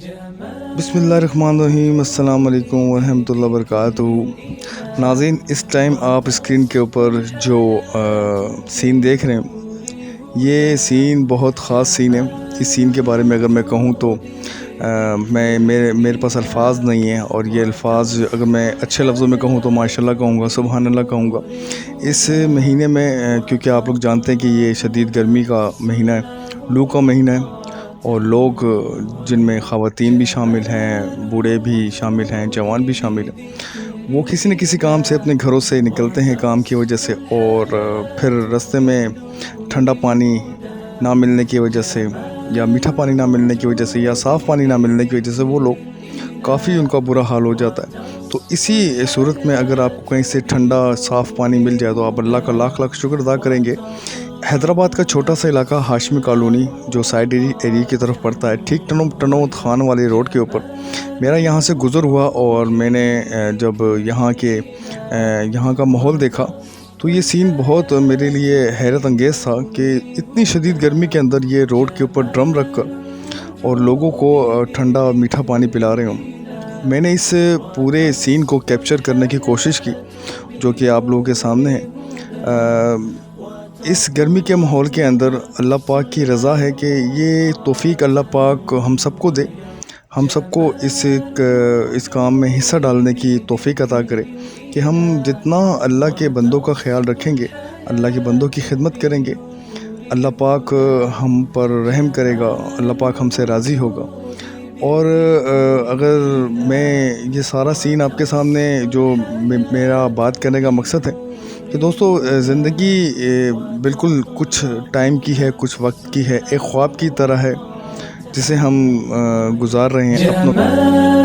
बिस्मिल्लाहिर्रहमानिर्रहीम, अस्सलाम वालेकुम वरहमतुल्लाहि वबरकातुहू। नाज़रीन, इस टाइम आप स्क्रीन के ऊपर जो सीन देख रहे हैं, ये सीन बहुत ख़ास सीन है। इस सीन के बारे में अगर मैं कहूँ तो मेरे पास अल्फाज नहीं है, और ये अल्फाज अगर मैं अच्छे लफ्ज़ों में कहूँ तो माशाल्लाह कहूँगा, सुबहान अल्लाह कहूँगा। इस महीने में क्योंकि आप लोग जानते हैं कि ये शदीद गर्मी का महीना है, लू का महीना है, और लोग जिनमें ख़वातीन भी शामिल हैं, बूढ़े भी शामिल हैं, जवान भी शामिल हैं, वो किसी न किसी काम से अपने घरों से निकलते हैं काम की वजह से, और फिर रास्ते में ठंडा पानी ना मिलने की वजह से, या मीठा पानी ना मिलने की वजह से, या साफ़ पानी ना मिलने की वजह से वो लोग काफ़ी उनका बुरा हाल हो जाता है। तो इसी सूरत में अगर आपको कहीं से ठंडा साफ़ पानी मिल जाए तो आप अल्लाह का लाख लाख शुक्र अदा करेंगे। हैदराबाद का छोटा सा इलाका हाशमी कॉलोनी जो साइड एरिया की तरफ पड़ता है, ठीक टनोद खान वाली रोड के ऊपर मेरा यहाँ से गुज़र हुआ, और मैंने जब यहाँ का माहौल देखा तो ये सीन बहुत मेरे लिए हैरत अंगेज़ था कि इतनी शदीद गर्मी के अंदर ये रोड के ऊपर ड्रम रख कर और लोगों को ठंडा मीठा पानी पिला रहे हों। मैंने इस पूरे सीन को कैप्चर करने की कोशिश की जो कि आप लोगों के सामने है। इस गर्मी के माहौल के अंदर अल्लाह पाक की रज़ा है कि ये तौफ़ीक अल्लाह पाक हम सबको दे, हम सबको इस काम में हिस्सा डालने की तौफ़ीक अता करे कि हम जितना अल्लाह के बंदों का ख़्याल रखेंगे, अल्लाह के बंदों की खिदमत करेंगे, अल्लाह पाक हम पर रहम करेगा, अल्लाह पाक हमसे राज़ी होगा। और अगर मैं ये सारा सीन आपके सामने जो मेरा बात करने का मकसद है कि दोस्तों, ज़िंदगी बिल्कुल कुछ टाइम की है, कुछ वक्त की है, एक ख्वाब की तरह है जिसे हम गुजार रहे हैं अपनों।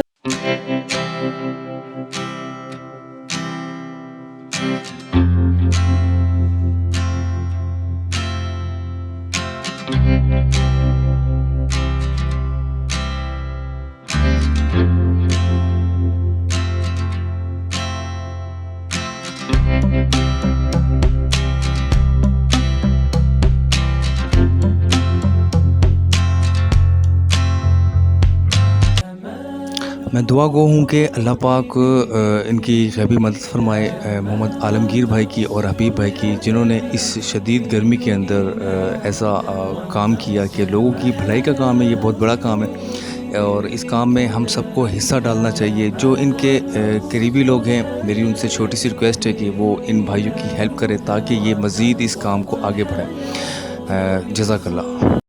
मैं दुआ गो हूँ कि अल्लाह पाक इनकी गैबी मदद फरमाए, मोहम्मद आलमगीर भाई की और हबीब भाई की, जिन्होंने इस शदीद गर्मी के अंदर ऐसा काम किया कि लोगों की भलाई का काम है। ये बहुत बड़ा काम है और इस काम में हम सबको हिस्सा डालना चाहिए। जो इनके करीबी लोग हैं, मेरी उनसे छोटी सी रिक्वेस्ट है कि वो इन भाइयों की हेल्प करें ताकि ये मज़ीद इस काम को आगे बढ़ाएं। जज़ाकल्लाह।